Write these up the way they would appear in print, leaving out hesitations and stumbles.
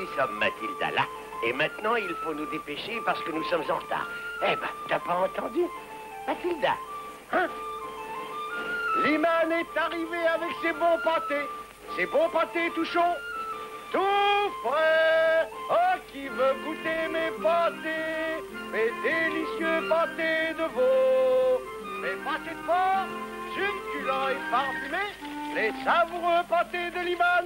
y sommes, Mathilda, là. Et maintenant, il faut nous dépêcher parce que nous sommes en retard. Eh ben, t'as pas entendu, Mathilda, hein? Liman est arrivé avec ses bons pâtés tout chauds, tout frais. Oh, qui veut goûter mes pâtés, mes délicieux pâtés de veau, mes pâtés de porc, succulents et parfumés, les savoureux pâtés de Liman.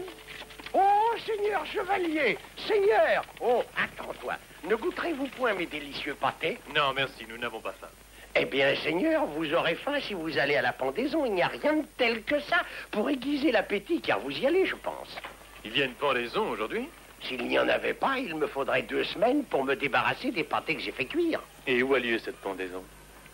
Oh, Seigneur Chevalier, Seigneur! Oh, attends-toi, ne goûterez-vous point mes délicieux pâtés? Non, merci, nous n'avons pas faim. Eh bien, Seigneur, vous aurez faim si vous allez à la pendaison. Il n'y a rien de tel que ça pour aiguiser l'appétit, car vous y allez, je pense. Il y a une pendaison aujourd'hui? S'il n'y en avait pas, il me faudrait 2 semaines pour me débarrasser des pâtés que j'ai fait cuire. Et où a lieu cette pendaison?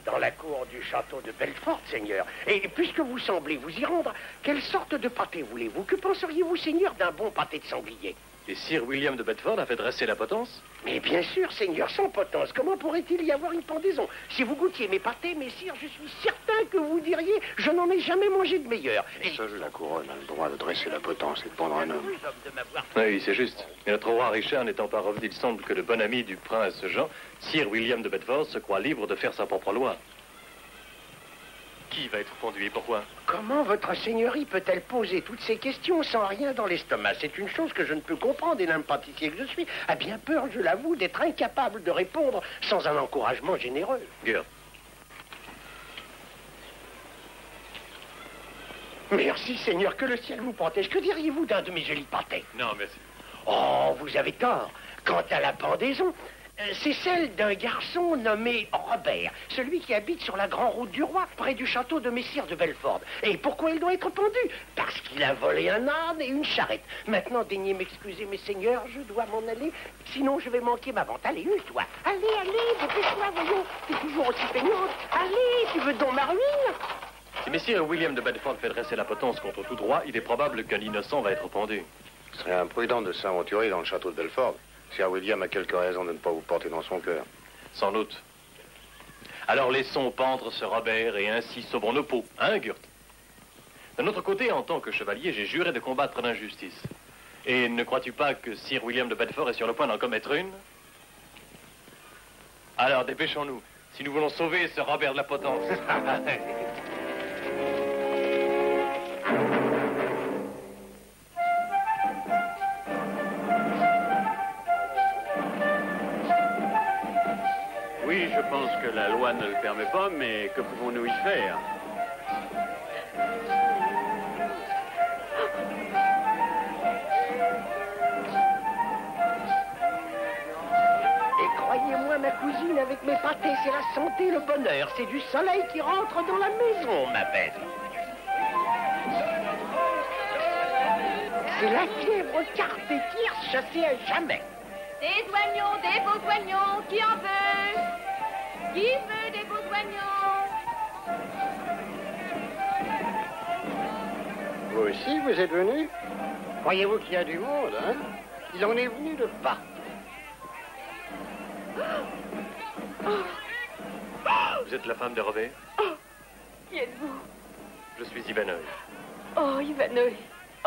Dans la cour du château de Belfort, Seigneur. Et puisque vous semblez vous y rendre, quelle sorte de pâté voulez-vous? Que penseriez-vous, Seigneur, d'un bon pâté de sanglier? Et Sir William de Bedford a fait dresser la potence? Mais bien sûr, Seigneur, sans potence, comment pourrait-il y avoir une pendaison? Si vous goûtiez mes pâtés, messire, je suis certain que vous diriez « Je n'en ai jamais mangé de meilleur ». Et seule la couronne a le droit de dresser la potence et de pendre un homme. Oui, c'est juste. Et notre roi Richard n'étant pas revenu, il semble que le bon ami du prince Jean, Sir William de Bedford, se croit libre de faire sa propre loi. Qui va être pendu et pourquoi? Comment votre seigneurie peut-elle poser toutes ces questions sans rien dans l'estomac? C'est une chose que je ne peux comprendre, et l'homme pâtissier que je suis a bien peur, je l'avoue, d'être incapable de répondre sans un encouragement généreux. Gert. Merci, Seigneur, que le ciel vous protège. Que diriez-vous d'un de mes jolis pâtés? Non, merci. Oh, vous avez tort. Quant à la pendaison, c'est celle d'un garçon nommé Robert, celui qui habite sur la grande route du roi, près du château de Messire de Belford. Et pourquoi il doit être pendu? Parce qu'il a volé un âne et une charrette. Maintenant, daignez m'excuser, mes seigneurs, je dois m'en aller, sinon je vais manquer ma vente. Allez, use-toi. Allez, dépêche-toi, voyons. T'es toujours aussi peignante. Allez, tu veux donc ma ruine? Si Messire William de Bedford fait dresser la potence contre tout droit, il est probable qu'un innocent va être pendu. Ce serait imprudent de s'aventurer dans le château de Belford. Sir William a quelques raisons de ne pas vous porter dans son cœur. Sans doute. Alors laissons pendre ce Robert et ainsi sauvons nos peaux, hein, Gurt? D'un autre côté, en tant que chevalier, j'ai juré de combattre l'injustice. Et ne crois-tu pas que Sir William de Bedford est sur le point d'en commettre une? Alors dépêchons-nous, si nous voulons sauver ce Robert de la Potence. Oui, je pense que la loi ne le permet pas, mais que pouvons-nous y faire? Et croyez-moi, ma cousine, avec mes pâtés, c'est la santé, le bonheur. C'est du soleil qui rentre dans la maison, ma belle. C'est la fièvre carte et tire chassée à jamais. Des oignons, des beaux oignons, qui en veut? Qui veut des beaux oignons? Vous aussi, vous êtes venu? Croyez-vous qu'il y a du monde, hein? Il en est venu de partout. Vous êtes la femme de Robert? Qui êtes-vous? Je suis Ivanhoe. Oh, Ivanhoe.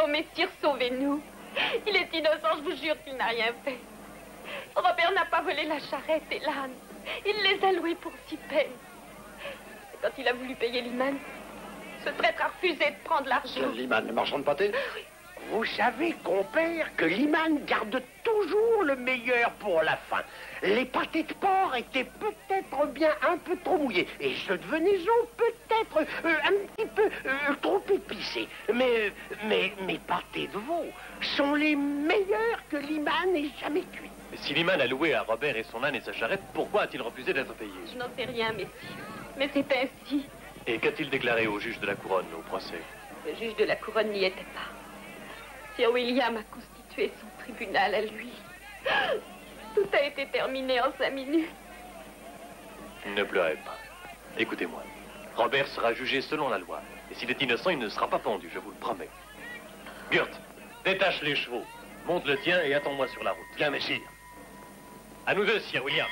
Oh, messire, sauvez-nous. Il est innocent, je vous jure qu'il n'a rien fait. Robert n'a pas volé la charrette et l'âne. Il les a loués pour si peine. Et quand il a voulu payer Liman, ce traître a refusé de prendre l'argent. Liman, le marchand de pâté? Vous savez, compère, que Liman garde toujours le meilleur pour la fin. Les pâtés de porc étaient peut-être bien un peu trop mouillés, et ceux de venaison peut-être un petit peu trop épicés. Mais mes pâtés de veau sont les meilleurs que Liman ait jamais cuits. Si Liman a loué à Robert et son âne et sa charrette, pourquoi a-t-il refusé d'être payé? Je n'en sais rien, messire. Mais c'est ainsi. Et qu'a-t-il déclaré au juge de la couronne, au procès? Le juge de la couronne n'y était pas. Sir William a constitué son tribunal à lui. Tout a été terminé en 5 minutes. Ne pleurez pas. Écoutez-moi. Robert sera jugé selon la loi. Et s'il est innocent, il ne sera pas pendu, je vous le promets. Gurt, détache les chevaux. Monte le tien et attends-moi sur la route. Bien, messire. À nous deux, Sir William.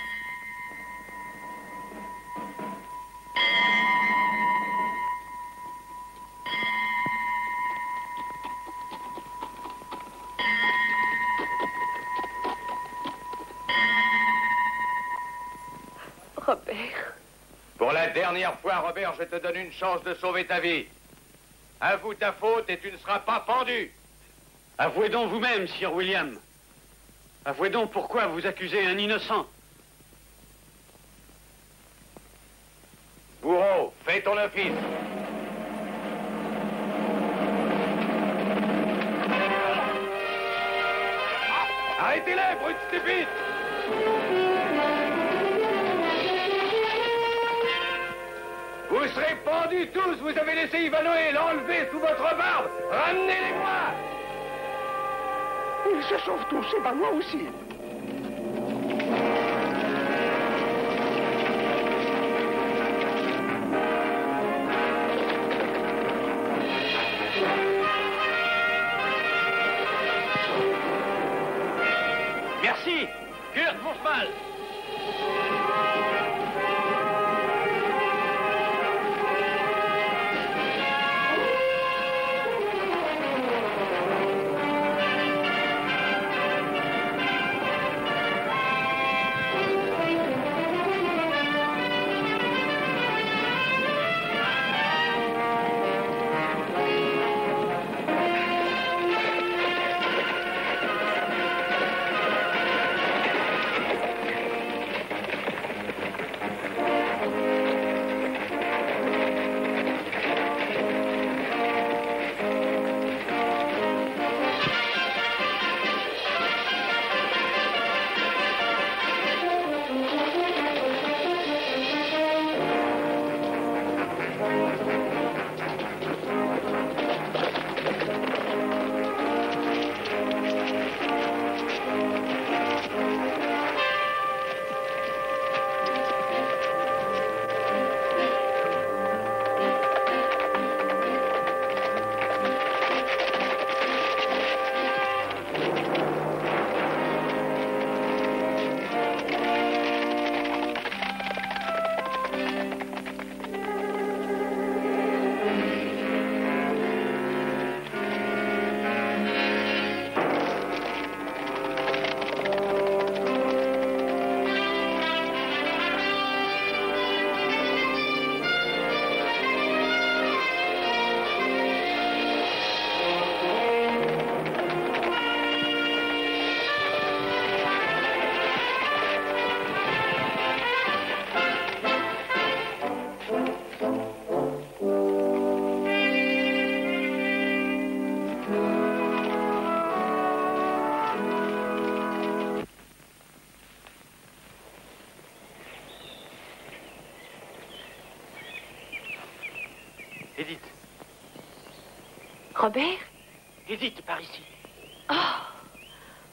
Robert. Pour la dernière fois, Robert, je te donne une chance de sauver ta vie. Avoue ta faute et tu ne seras pas pendu. Avouez donc vous-même, Sir William. Avouez donc pourquoi vous accusez un innocent. Bourreau, fais ton office. Arrêtez-les, brute stupide! Vous serez pendus tous, vous avez laissé Ivanhoe l'enlever sous votre barbe. Ramenez-les-moi! Ils se sauvent tous, et ben moi aussi. Merci. Kurt, mon cheval. Edith. Robert? Edith, par ici. Oh,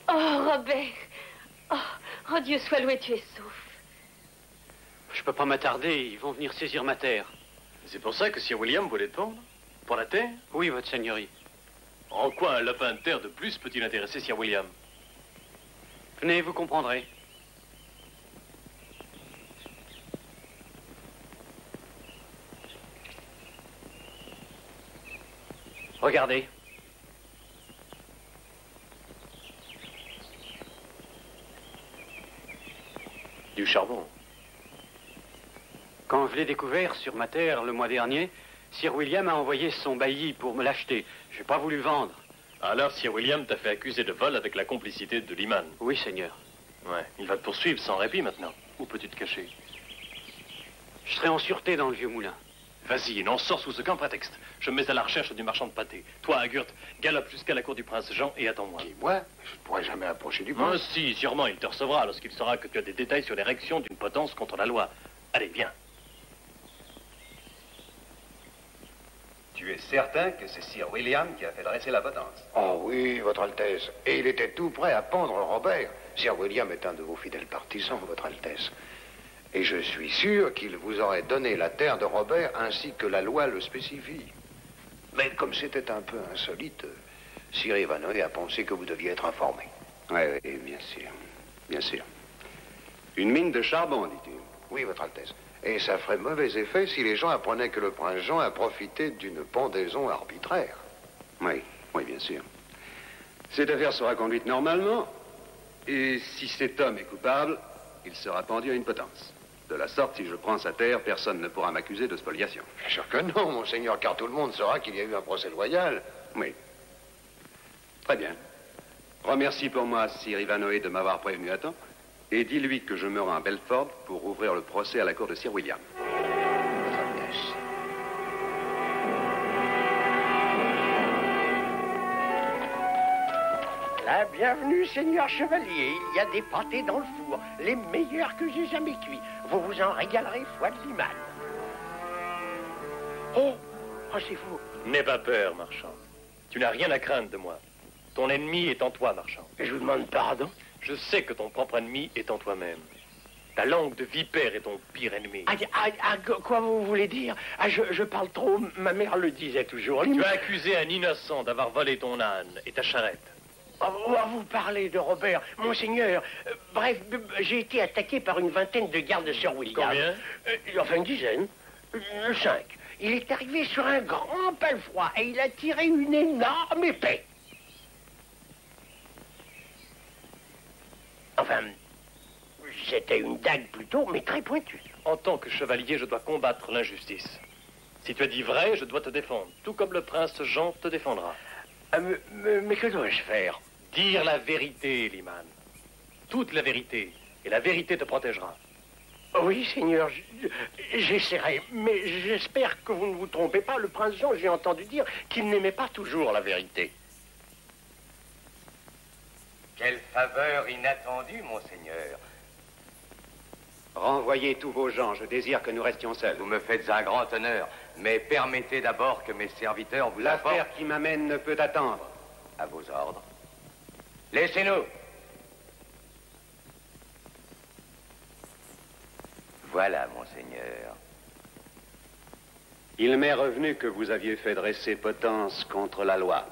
oh, Robert. Oh, oh, Dieu soit loué, tu es sauf. Je peux pas m'attarder, ils vont venir saisir ma terre. C'est pour ça que Sir William voulait te vendre? Pour la terre? Oui, votre seigneurie. En quoi un lapin de terre de plus peut-il intéresser Sir William? Venez, vous comprendrez. Regardez. Du charbon. Quand je l'ai découvert sur ma terre le mois dernier, Sir William a envoyé son bailli pour me l'acheter. Je n'ai pas voulu vendre. Alors Sir William t'a fait accuser de vol avec la complicité de Lyman. Oui, seigneur. Ouais, il va te poursuivre sans répit maintenant. Où peux-tu te cacher? Je serai en sûreté dans le vieux moulin. Vas-y, n'en sors sous aucun prétexte. Je me mets à la recherche du marchand de pâté. Toi, Agurt, galope jusqu'à la cour du prince Jean et attends-moi. Qui, moi? Je ne pourrais jamais approcher du Moi prince. si, sûrement, il te recevra lorsqu'il saura que tu as des détails sur l'érection d'une potence contre la loi. Allez, viens. Tu es certain que c'est Sir William qui a fait dresser la potence? Oh oui, votre Altesse. Et il était tout prêt à pendre Robert. Sir William est un de vos fidèles partisans, votre Altesse. Et je suis sûr qu'il vous aurait donné la terre de Robert ainsi que la loi le spécifie. Mais comme c'était un peu insolite, Sir Ivanhoe a pensé que vous deviez être informé. Oui, oui, bien sûr. Bien sûr. Une mine de charbon, dis-tu? Oui, votre Altesse. Et ça ferait mauvais effet si les gens apprenaient que le prince Jean a profité d'une pendaison arbitraire. Oui, oui, bien sûr. Cette affaire sera conduite normalement. Et si cet homme est coupable, il sera pendu à une potence. De la sorte, si je prends sa terre, personne ne pourra m'accuser de spoliation. Bien sûr que non, monseigneur, car tout le monde saura qu'il y a eu un procès loyal. Oui. Très bien. Remercie pour moi Sir Ivanhoe de m'avoir prévenu à temps. Et dis-lui que je me rends à Belford pour ouvrir le procès à la cour de Sir William. Votre Altesse. La bienvenue, seigneur chevalier. Il y a des pâtés dans le four, les meilleurs que j'ai jamais cuits. Vous vous en régalerez, foi de Liman. Oh, c'est vous. N'aie pas peur, marchand. Tu n'as rien à craindre de moi. Ton ennemi est en toi, marchand. Je vous demande pardon. Je sais que ton propre ennemi est en toi-même. Ta langue de vipère est ton pire ennemi. Quoi vous voulez dire? Je parle trop, ma mère le disait toujours. Tu as accusé un innocent d'avoir volé ton âne et ta charrette. Vous parlez de Robert, monseigneur. Bref, j'ai été attaqué par une vingtaine de gardes de Sir William. Combien? Enfin, une dizaine. 5. Il est arrivé sur un grand palefroid et il a tiré une énorme épée. Enfin, c'était une dague plutôt, mais très pointue. En tant que chevalier, je dois combattre l'injustice. Si tu as dit vrai, je dois te défendre, tout comme le prince Jean te défendra. Mais que dois-je faire? Dire la vérité, Liman. Toute la vérité. Et la vérité te protégera. Oui, seigneur, j'essaierai. Mais j'espère que vous ne vous trompez pas. Le prince Jean, j'ai entendu dire qu'il n'aimait pas toujours la vérité. Quelle faveur inattendue, monseigneur. Renvoyez tous vos gens, je désire que nous restions seuls. Vous me faites un grand honneur, mais permettez d'abord que mes serviteurs vous apportent... L'affaire qui m'amène ne peut attendre. À vos ordres. Laissez-nous. Voilà, monseigneur. Il m'est revenu que vous aviez fait dresser potence contre la loi.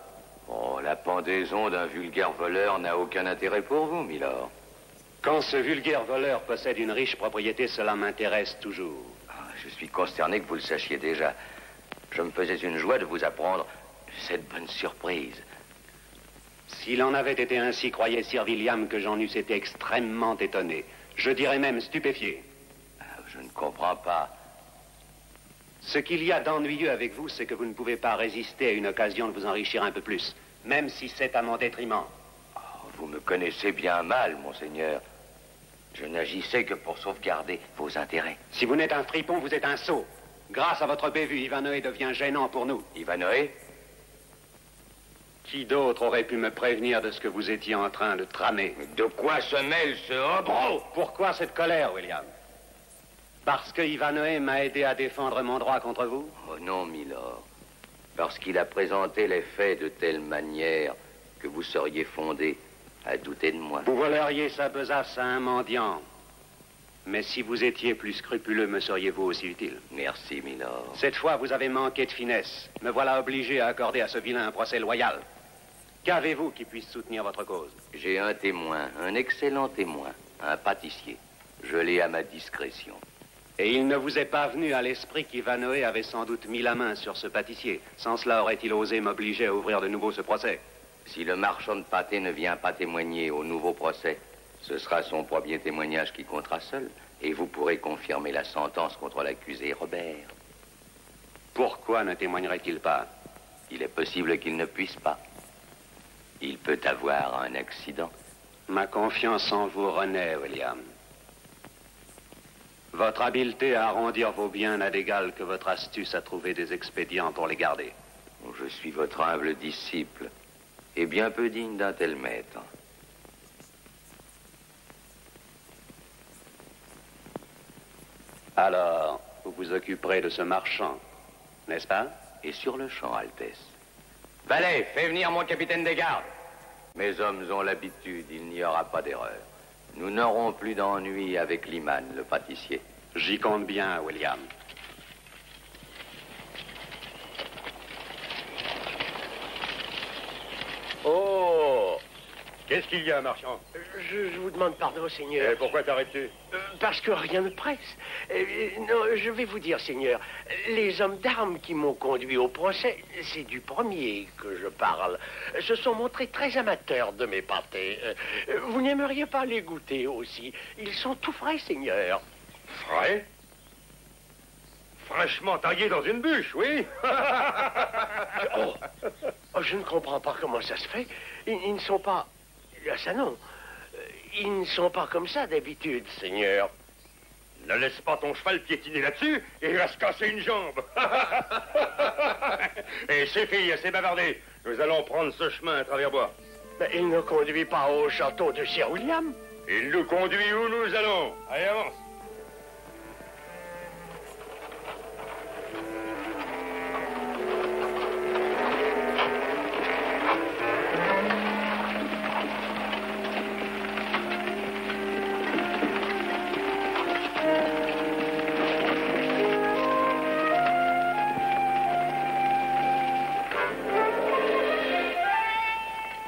Oh, la pendaison d'un vulgaire voleur n'a aucun intérêt pour vous, milord. Quand ce vulgaire voleur possède une riche propriété, cela m'intéresse toujours. Je suis consterné que vous le sachiez déjà. Je me faisais une joie de vous apprendre cette bonne surprise. S'il en avait été ainsi, croyait Sir William que j'en eusse été extrêmement étonné. Je dirais même stupéfié. Je ne comprends pas. Ce qu'il y a d'ennuyeux avec vous, c'est que vous ne pouvez pas résister à une occasion de vous enrichir un peu plus, même si c'est à mon détriment. Vous me connaissez bien mal, monseigneur. Je n'agissais que pour sauvegarder vos intérêts. Si vous n'êtes un fripon, vous êtes un sot. Grâce à votre bévue, Ivanhoe devient gênant pour nous. Ivanhoe? Qui d'autre aurait pu me prévenir de ce que vous étiez en train de tramer? De quoi se mêle ce hobereau? Pourquoi cette colère, William? Parce que Ivanhoe m'a aidé à défendre mon droit contre vous? Oh non, milord. Parce qu'il a présenté les faits de telle manière que vous seriez fondé à douter de moi. Vous voleriez sa besace à un mendiant. Mais si vous étiez plus scrupuleux, me seriez-vous aussi utile? Merci, milord. Cette fois, vous avez manqué de finesse. Me voilà obligé à accorder à ce vilain un procès loyal. Qu'avez-vous qui puisse soutenir votre cause? J'ai un témoin, un excellent témoin, un pâtissier. Je l'ai à ma discrétion. Et il ne vous est pas venu à l'esprit qu'Ivanhoe avait sans doute mis la main sur ce pâtissier. Sans cela, aurait-il osé m'obliger à ouvrir de nouveau ce procès? Si le marchand de pâté ne vient pas témoigner au nouveau procès, ce sera son premier témoignage qui comptera seul. Et vous pourrez confirmer la sentence contre l'accusé Robert. Pourquoi ne témoignerait-il pas? Il est possible qu'il ne puisse pas. Il peut avoir un accident. Ma confiance en vous renaît, William. Votre habileté à arrondir vos biens n'a d'égal que votre astuce à trouver des expédients pour les garder. Je suis votre humble disciple et bien peu digne d'un tel maître. Alors, vous vous occuperez de ce marchand, n'est-ce pas? Et sur le champ, Altesse. Valet, fais venir mon capitaine des gardes. Mes hommes ont l'habitude, il n'y aura pas d'erreur. Nous n'aurons plus d'ennui avec Liman, le pâtissier. J'y compte bien, William. Oh! Qu'est-ce qu'il y a, marchand? Je vous demande pardon, Seigneur. Et pourquoi t'arrêtes-tu? Parce que rien ne presse. Non, je vais vous dire, Seigneur, les hommes d'armes qui m'ont conduit au procès, c'est du premier que je parle, se sont montrés très amateurs de mes pâtés. Vous n'aimeriez pas les goûter aussi? Ils sont tout frais, Seigneur. Frais? Fraîchement taillé dans une bûche, oui. Oh, je ne comprends pas comment ça se fait. Ils ne sont pas... Ah, ça non. Ils ne sont pas comme ça d'habitude, Seigneur. Ne laisse pas ton cheval piétiner là-dessus et il va se casser une jambe. Et c'est fini, assez bavardé. Nous allons prendre ce chemin à travers bois. Mais il ne conduit pas au château de Sir William. Il nous conduit où nous allons. Allez, avance.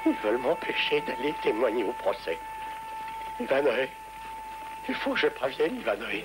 Ils veulent m'empêcher d'aller témoigner au procès. Ivanhoe, il faut que je prévienne Ivanhoe.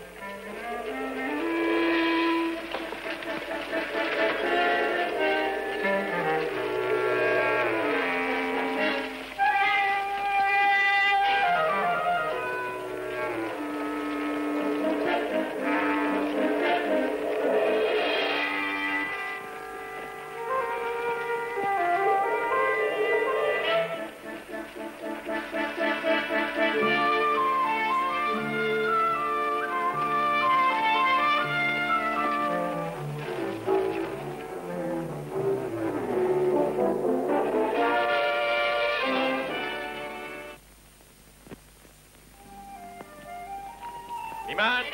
Liman!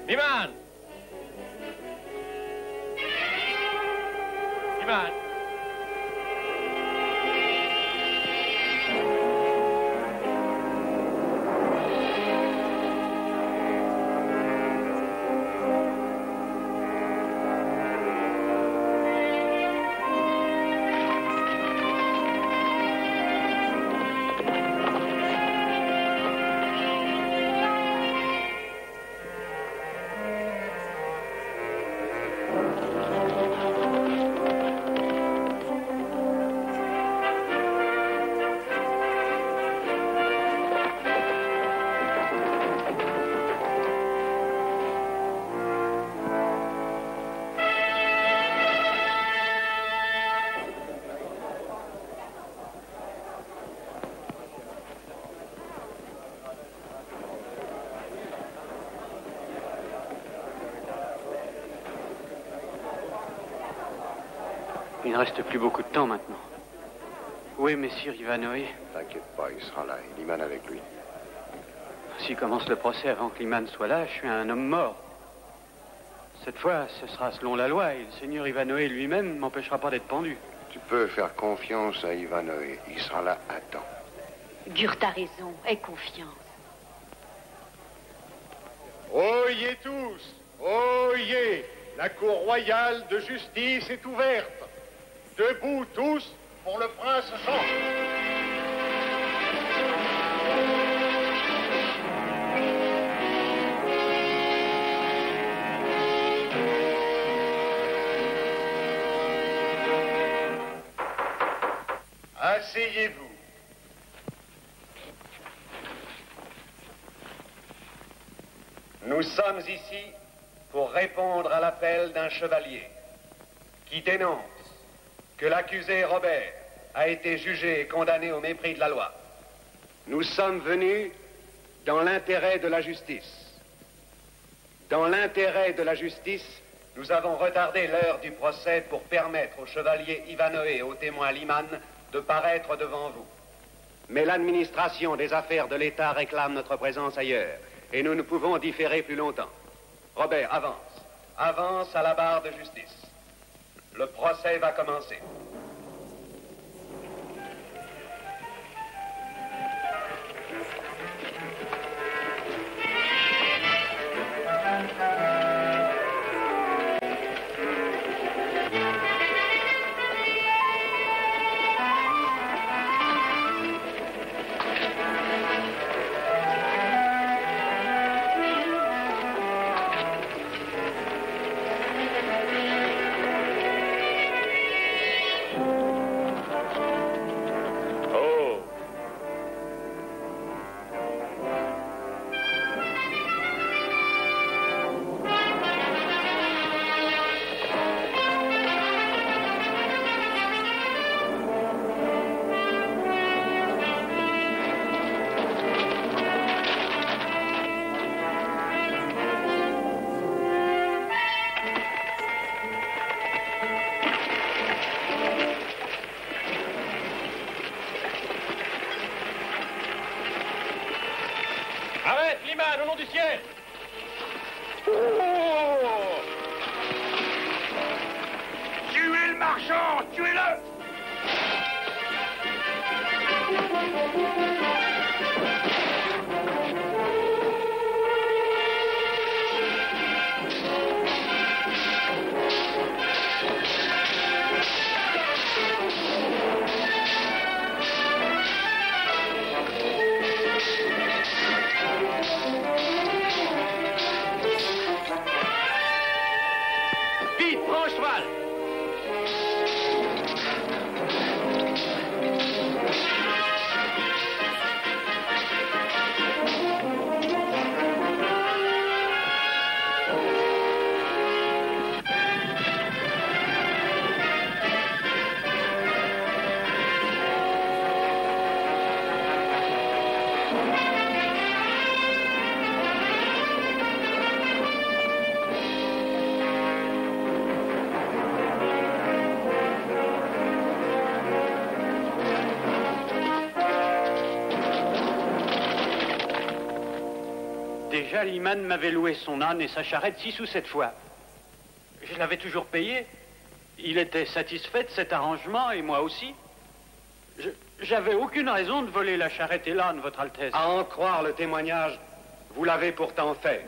Liman! Liman! Il ne reste plus beaucoup de temps maintenant. Où est Messire Ivanhoe? T'inquiète pas, il sera là. Et Liman avec lui. S'il commence le procès avant que Liman soit là, je suis un homme mort. Cette fois, ce sera selon la loi et le seigneur Ivanhoe lui-même ne m'empêchera pas d'être pendu. Tu peux faire confiance à Ivanhoe. Il sera là à temps. Gurt a raison, aie confiance. Oyez tous, oyez, la cour royale de justice est ouverte. Debout tous pour le prince Jean. Asseyez-vous. Nous sommes ici pour répondre à l'appel d'un chevalier qui dénonce que l'accusé Robert a été jugé et condamné au mépris de la loi. Nous sommes venus dans l'intérêt de la justice. Dans l'intérêt de la justice, nous avons retardé l'heure du procès pour permettre au chevalier Ivanhoe et au témoin Liman de paraître devant vous. Mais l'administration des affaires de l'État réclame notre présence ailleurs, et nous ne pouvons différer plus longtemps. Robert, avance. Avance à la barre de justice. Le procès va commencer. Liman, au nom du ciel! Oh! Tuez le marchand! Tuez-le! Vite, prends cheval! Déjà, Liman m'avait loué son âne et sa charrette 6 ou 7 fois. Je l'avais toujours payé. Il était satisfait de cet arrangement et moi aussi. J'avais aucune raison de voler la charrette et l'âne, Votre Altesse. À en croire le témoignage, vous l'avez pourtant fait.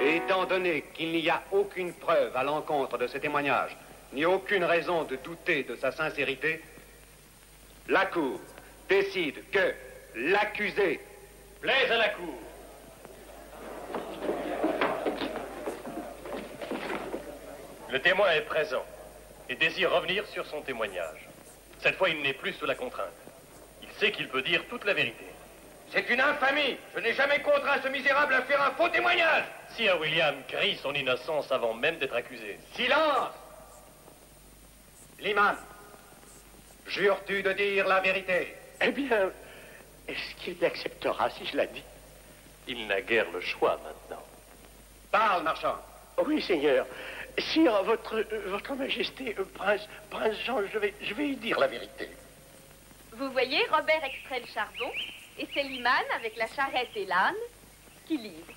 Et étant donné qu'il n'y a aucune preuve à l'encontre de ce témoignage, ni aucune raison de douter de sa sincérité, la Cour décide que l'accusé Plaise à la cour. Le témoin est présent et désire revenir sur son témoignage. Cette fois, il n'est plus sous la contrainte. Il sait qu'il peut dire toute la vérité. C'est une infamie! Je n'ai jamais contraint ce misérable à faire un faux témoignage! Sir William crie son innocence avant même d'être accusé. Silence! Liman, jures-tu de dire la vérité? Eh bien, est-ce qu'il acceptera si je la dis? Il n'a guère le choix maintenant. Parle, marchand. Oui, Seigneur. Sire, votre Majesté, Prince Jean, je vais y dire la vérité. Vous voyez, Robert extrait le charbon, et c'est Liman, avec la charrette et l'âne, qui livre.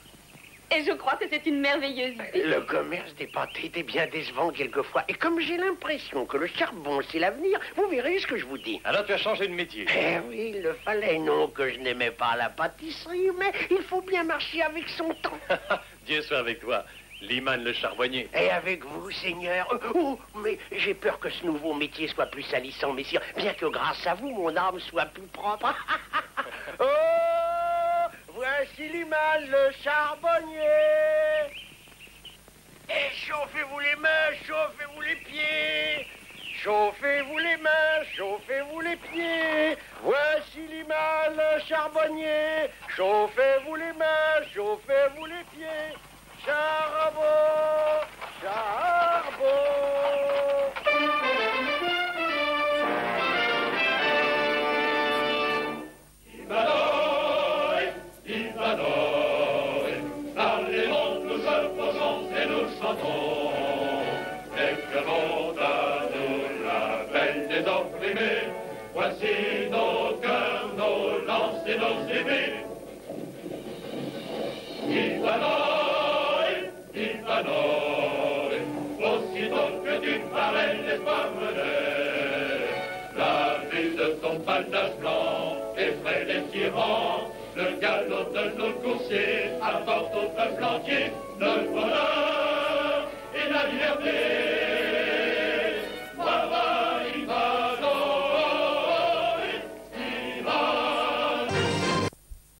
Et je crois que c'est une merveilleuse idée. Le commerce des pâtés était bien décevant quelquefois. Et comme j'ai l'impression que le charbon, c'est l'avenir, vous verrez ce que je vous dis. Alors tu as changé de métier. Eh oui, il le fallait. Non que je n'aimais pas la pâtisserie, mais il faut bien marcher avec son temps. Dieu soit avec toi. Liman le charbonnier. Et avec vous, Seigneur. Oh, mais j'ai peur que ce nouveau métier soit plus salissant, messire, bien que grâce à vous, mon âme soit plus propre. Oh, voici Liman le charbonnier. Et chauffez-vous les mains, chauffez-vous les pieds. Chauffez-vous les mains, chauffez-vous les pieds. Voici Liman le charbonnier. Chauffez-vous les mains, chauffez-vous les pieds. Charbon, charbon. Ivanhoe, parlez-nous, nous faisons et nous chantons. Écrivons à nous la belle des opprimés. Voici nos cœurs, nos lances et nos épées. Ivanhoe, aussitôt que tu parais l'espoir mené, la vue de ton panache blanc effraie les tyrans, le galop de nos coursiers apporte au peuple entier le bonheur et la liberté.